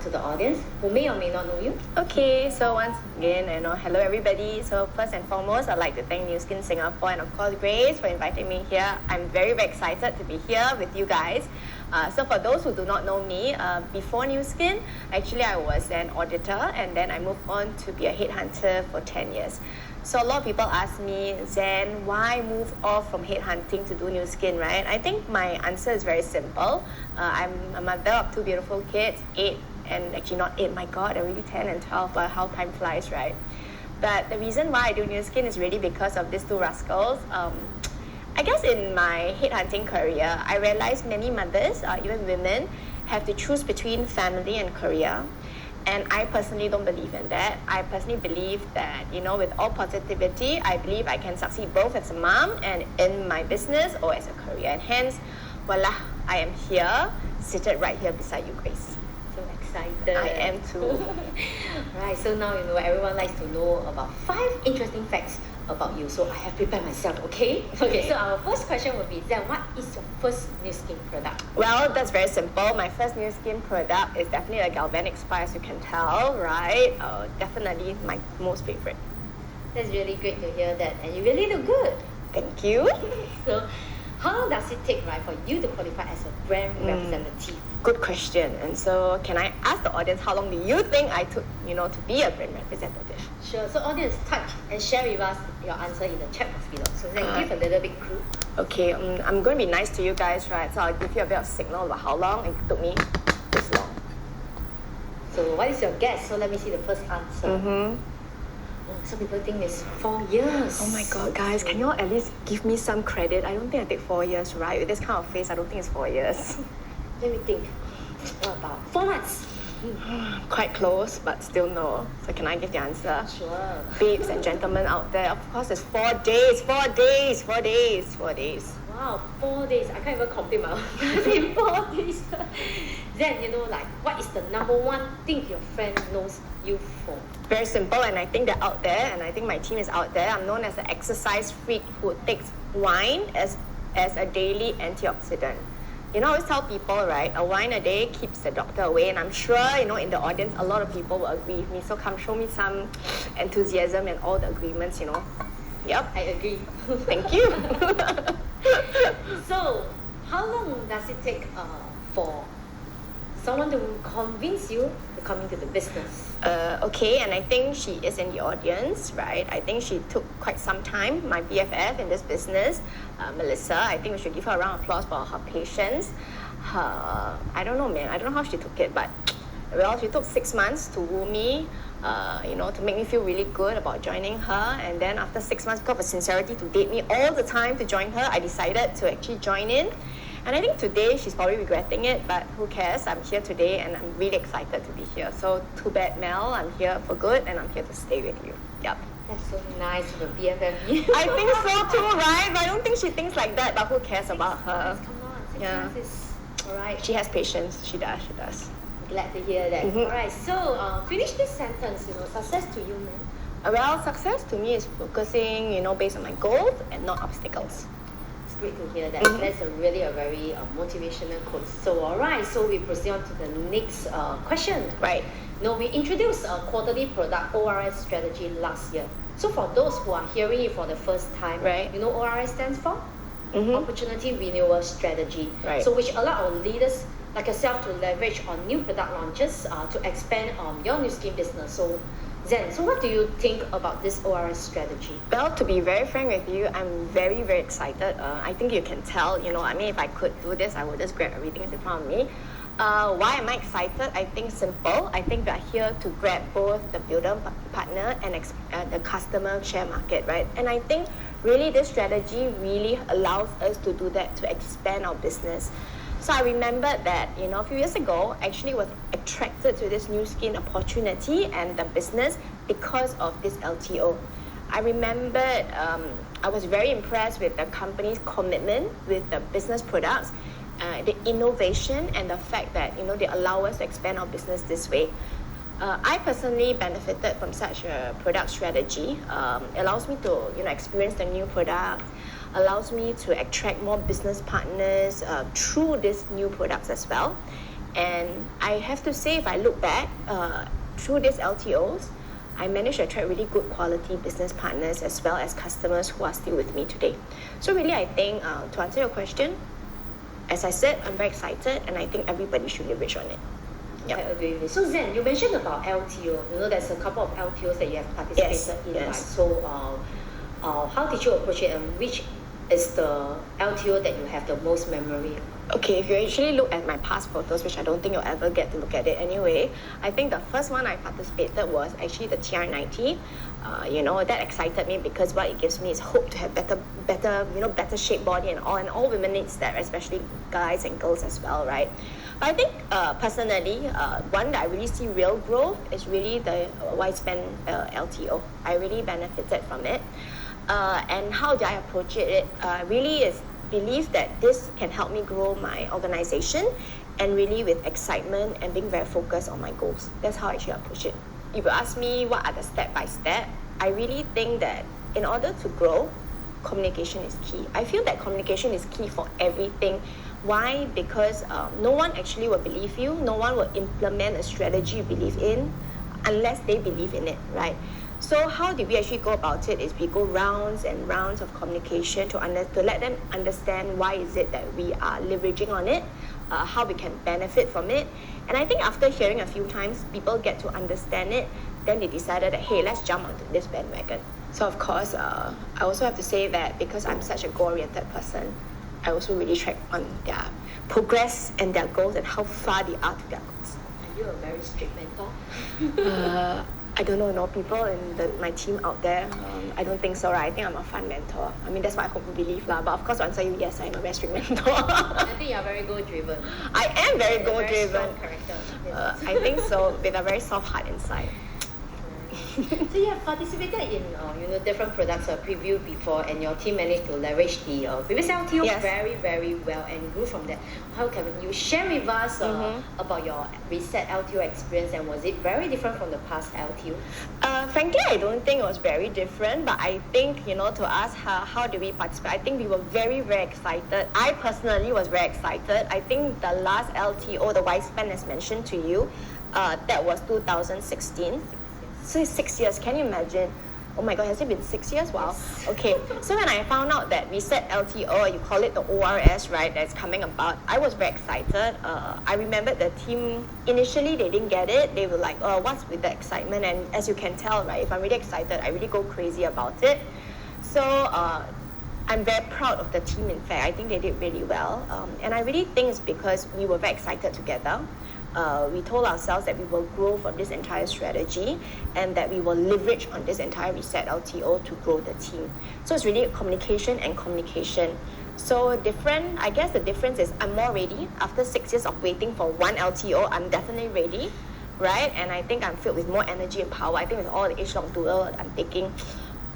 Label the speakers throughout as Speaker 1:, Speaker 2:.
Speaker 1: to the audience who may or may not know you?
Speaker 2: Okay, so once again, hello everybody. So first and foremost, I'd like to thank New Skin Singapore and of course Grace for inviting me here. I'm very, very excited to be here with you guys. So for those who do not know me, before New Skin, actually I was an auditor and then I moved on to be a headhunter for 10 years. So a lot of people ask me, Zan, why move off from headhunting to do New Skin, right? I think my answer is very simple. I'm a mother of two beautiful kids, 8 and actually not 8, my God, they're really 10 and 12, but how time flies, right? But the reason why I do New Skin is really because of these two rascals. I guess in my headhunting career, I realized many mothers, even women, have to choose between family and career. And I personally don't believe in that. I personally believe that, with all positivity, I believe I can succeed both as a mom and in my business or as a career. And hence, voila, I am here, seated right here beside you, Grace.
Speaker 1: So excited.
Speaker 2: I am too.
Speaker 1: Right, so now everyone likes to know about 5 interesting facts about you. So I have prepared myself, okay? Okay, so our first question would be, Zan, what is your first New Skin product?
Speaker 2: Well, that's very simple. My first New Skin product is definitely a galvanic spa, as you can tell, right? Definitely my most favorite.
Speaker 1: That's really great to hear that, and you really look good.
Speaker 2: Thank you.
Speaker 1: So, how long does it take, right, for you to qualify as a brand representative?
Speaker 2: Good question. And so, can I ask the audience how long do you think I took, to be a brand representative?
Speaker 1: Sure. So, audience, touch and share with us your answer in the chat box below. So, then give a little bit clue.
Speaker 2: Okay, I'm going to be nice to you guys, right? So, I'll give you a bit of signal about how long it took me this long.
Speaker 1: So, what is your guess? So, let me see the first answer. Some people think it's 4 years.
Speaker 2: Oh my God, guys, can you all at least give me some credit? I don't think I take 4 years, right? With this kind of face, I don't think it's 4 years.
Speaker 1: Let me think. What about 4 months?
Speaker 2: Quite close, but still no. So can I give the answer?
Speaker 1: Sure.
Speaker 2: Babes and gentlemen out there, of course it's 4 days, 4 days, 4 days, 4 days.
Speaker 1: Wow, 4 days. I can't even complete my in 4 days. Then, what is the number one thing your friend knows you for?
Speaker 2: Very simple, and I think they're out there, and I think my team is out there. I'm known as an exercise freak who takes wine as a daily antioxidant. I always tell people, right, a wine a day keeps the doctor away, and I'm sure, in the audience, a lot of people will agree with me. So come show me some enthusiasm and all the agreements, Yep.
Speaker 1: I agree.
Speaker 2: Thank you.
Speaker 1: So, how long does it take for someone to convince you to come into the business?
Speaker 2: Okay, and I think she is in the audience, right? I think she took quite some time, my BFF in this business, Melissa. I think we should give her a round of applause for her patience. I don't know, man. I don't know how she took it, but she took 6 months to woo me, to make me feel really good about joining her. And then after 6 months, because of her sincerity to date me all the time to join her, I decided to actually join in. And I think today she's probably regretting it, but who cares? I'm here today and I'm really excited to be here. So too bad, Mel. I'm here for good and I'm here to stay with you. Yep.
Speaker 1: That's so nice of a BFF.
Speaker 2: I think so too, right? But I don't think she thinks like that, but who cares about her?
Speaker 1: Come on, 6 months is alright.
Speaker 2: She has patience. She does.
Speaker 1: Glad to hear that. Alright, so finish this sentence, success to you, man.
Speaker 2: Well, success to me is focusing, based on my goals and not obstacles.
Speaker 1: Great to hear that. That's a very motivational quote. So, alright, so we proceed on to the next question.
Speaker 2: Right.
Speaker 1: We introduced a quarterly product ORS strategy last year. So, for those who are hearing it for the first time,
Speaker 2: right,
Speaker 1: ORS stands for? Opportunity Renewal Strategy.
Speaker 2: Right.
Speaker 1: So, which allow our leaders like yourself to leverage on new product launches to expand your New Skin business. So, Zan, so what do you think about this ORS strategy?
Speaker 2: Well, to be very frank with you, I'm very, very excited. I think you can tell, if I could do this, I would just grab everything that's in front of me. Why am I excited? I think simple. I think we are here to grab both the builder partner and the customer share market, right? And I think really this strategy really allows us to do that, to expand our business. So I remembered that, a few years ago, I actually was attracted to this New Skin opportunity and the business because of this LTO. I remembered I was very impressed with the company's commitment with the business products, the innovation, and the fact that, they allow us to expand our business this way. I personally benefited from such a product strategy. It allows me to, experience the new product, allows me to attract more business partners through these new products as well. And I have to say, if I look back, through these LTOs, I managed to attract really good quality business partners as well as customers who are still with me today. So really, I think to answer your question, as I said, I'm very excited and I think everybody should leverage on it.
Speaker 1: I agree with you. So Zan, you mentioned about LTO. You know, there's a couple of LTOs that you have participated in, right? So how did you approach it and which is the LTO that you have the most memory?
Speaker 2: Okay, if you actually look at my past photos, which I don't think you'll ever get to look at it anyway, I think the first one I participated was actually the TR90. That excited me because what it gives me is hope to have better shaped body and all women needs that, especially guys and girls as well, right? But I think personally, one that I really see real growth is really the widespan LTO. I really benefited from it. And how do I approach it? Really is believe that this can help me grow my organization and really with excitement and being very focused on my goals. That's how I actually approach it. If you ask me what are the step by step, I really think that in order to grow, communication is key. I feel that communication is key for everything. Why? Because no one actually will believe you. No one will implement a strategy you believe in unless they believe in it, right? So how do we actually go about it is we go rounds and rounds of communication to let them understand why is it that we are leveraging on it, how we can benefit from it. And I think after hearing a few times, people get to understand it, then they decided that, hey, let's jump onto this bandwagon. So of course, I also have to say that because I'm such a goal-oriented person, I also really track on their progress and their goals and how far they are to their goals.
Speaker 1: Are you a very strict mentor?
Speaker 2: I don't know, people in my team out there, I don't think so, right? I think I'm a fun mentor. I mean, that's what I hope you believe, lah. But of course, to answer you, yes, I'm a very strict mentor.
Speaker 1: I think you're very goal-driven.
Speaker 2: I am very goal-driven.
Speaker 1: Very strong character. Yes.
Speaker 2: I think so, with a very soft heart inside.
Speaker 1: So you have participated in different products preview before, and your team managed to leverage the previous LTO very, very well and grew from that. How can you share with us about your reset LTO experience, and was it very different from the past LTO?
Speaker 2: Frankly, I don't think it was very different, but I think, to ask how do we participate, I think we were very, very excited. I personally was very excited. I think the last LTO, the Widespan as mentioned to you, that was 2016. So it's 6 years, can you imagine? Oh my God, has it been 6 years? Wow. Okay, so when I found out that Reset LTO, you call it the ORS, right, that's coming about, I was very excited. I remember the team, initially they didn't get it. They were like, what's with the excitement? And as you can tell, right, if I'm really excited, I really go crazy about it. So I'm very proud of the team, in fact. I think they did really well. And I really think it's because we were very excited together. We told ourselves that we will grow from this entire strategy and that we will leverage on this entire Reset LTO to grow the team. So it's really communication and communication. So different, I guess the difference is I'm more ready. After 6 years of waiting for one LTO, I'm definitely ready, right? And I think I'm filled with more energy and power. I think with all the age-long tour I'm taking,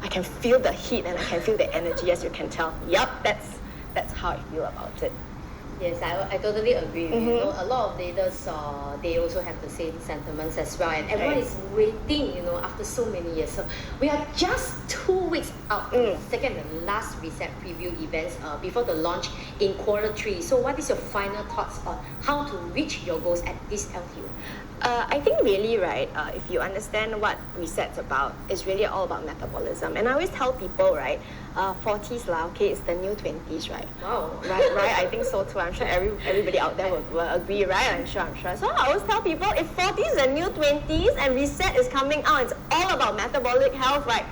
Speaker 2: I can feel the heat and I can feel the energy, as you can tell. Yup, that's how I feel about it.
Speaker 1: Yes, I totally agree with you. A lot of leaders, they also have the same sentiments as well. And everyone is waiting, after so many years. So we are just 2 weeks out from the second and last Reset preview events before the launch in Q3. So what is your final thoughts on how to reach your goals at this LTO?
Speaker 2: I think really, right, if you understand what Reset's about, it's really all about metabolism. And I always tell people, right, 40s lah, okay, it's the new 20s, right?
Speaker 1: Wow.
Speaker 2: Right, I think so too. I'm sure everybody out there will agree, right? I'm sure. So I always tell people, if 40s is the new 20s and Reset is coming out, it's all about metabolic health, right?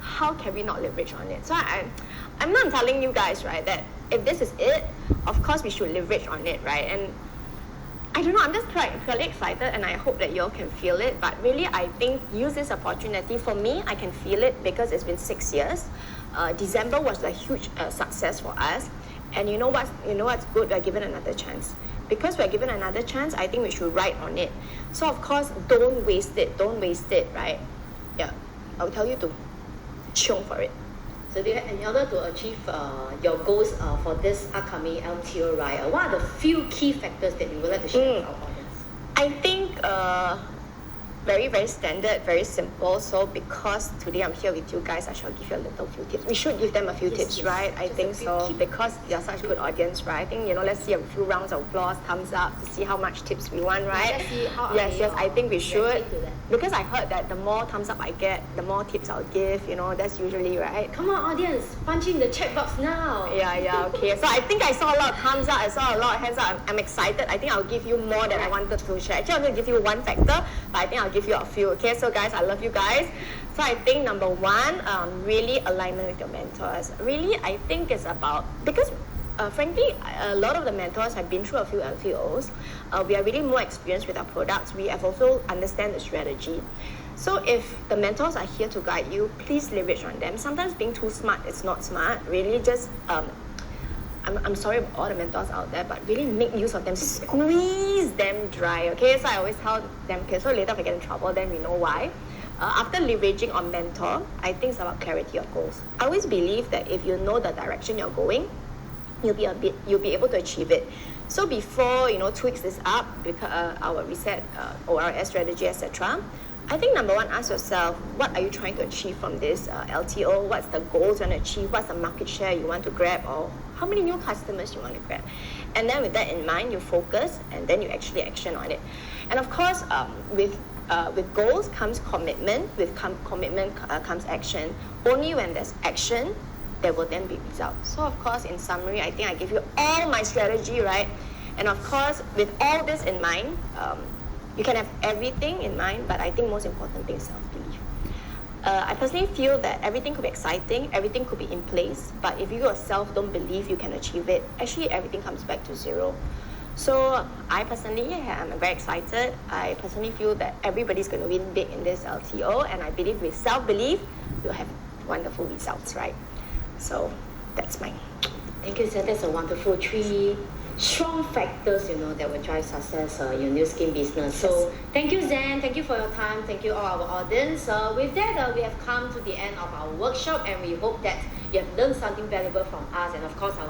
Speaker 2: How can we not leverage on it? So I'm not telling you guys, right, that if this is it, of course we should leverage on it, right? And I don't know, I'm just purely excited and I hope that you all can feel it. But really, I think use this opportunity. For me, I can feel it because it's been 6 years. December was a huge success for us. And you know what's good? We're given another chance. Because we're given another chance, I think we should ride on it. So of course, don't waste it, right? Yeah, I will tell you to chiong for it.
Speaker 1: So in order to achieve your goals for this upcoming LTO, right, what are the few key factors that you would like to share with our audience?
Speaker 2: I think very, very standard, very simple. So because today I'm here with you guys, I shall give you a little few tips. We should give them a few tips, right? I
Speaker 1: Just
Speaker 2: think
Speaker 1: a few
Speaker 2: so.
Speaker 1: tips.
Speaker 2: Because you're such a good audience, right? I think, let's see a few rounds of applause, thumbs up to see how much tips we want, right?
Speaker 1: Let's see how
Speaker 2: yes, I think we should.
Speaker 1: react to that.
Speaker 2: Because I heard that the more thumbs up I get, the more tips I'll give, that's usually, right?
Speaker 1: Come on, audience, punch in the chat box now.
Speaker 2: Yeah, okay. So I think I saw a lot of thumbs up, I saw a lot of hands up. I'm excited. I think I'll give you more than I wanted to share. Actually, I'm going to give you one factor, but I think I'll give you a few, okay? So guys, I love you guys. So I think number one, really alignment with your mentors. Really, I think it's about, because frankly, a lot of the mentors have been through a few LTOs. We are really more experienced with our products. We have also understand the strategy. So if the mentors are here to guide you, please leverage on them. Sometimes being too smart is not smart. Really just, I'm sorry about all the mentors out there, but really make use of them. Squeeze them dry, okay? So I always tell them, okay, so later if I get in trouble, then we know why. After leveraging on mentor, I think it's about clarity of goals. I always believe that if you know the direction you're going, you'll be able to achieve it. So before tweaks this up, because our reset, ORS strategy, etc. I think number one, ask yourself, what are you trying to achieve from this LTO? What's the goals you want to achieve? What's the market share you want to grab? Or how many new customers you want to grab? And then with that in mind, you focus and then you actually action on it. And of course, with goals comes commitment. With commitment comes action. Only when there's action, there will then be results. So of course, in summary, I think I give you all my strategy, right? And of course, with all this in mind, you can have everything in mind, but I think most important thing is self-belief. I personally feel that everything could be exciting, everything could be in place, but if you yourself don't believe you can achieve it, actually everything comes back to zero. So I personally am very excited. I personally feel that everybody's going to win big in this LTO, and I believe with self-belief, you'll have wonderful results, right? So that's mine.
Speaker 1: Thank you, Zan. That's a wonderful 3 strong factors, that will drive success in your new skin business. So thank you, Zan. Thank you for your time. Thank you, all our audience. With that, we have come to the end of our workshop, and we hope that you have learned something valuable from us. And of course, our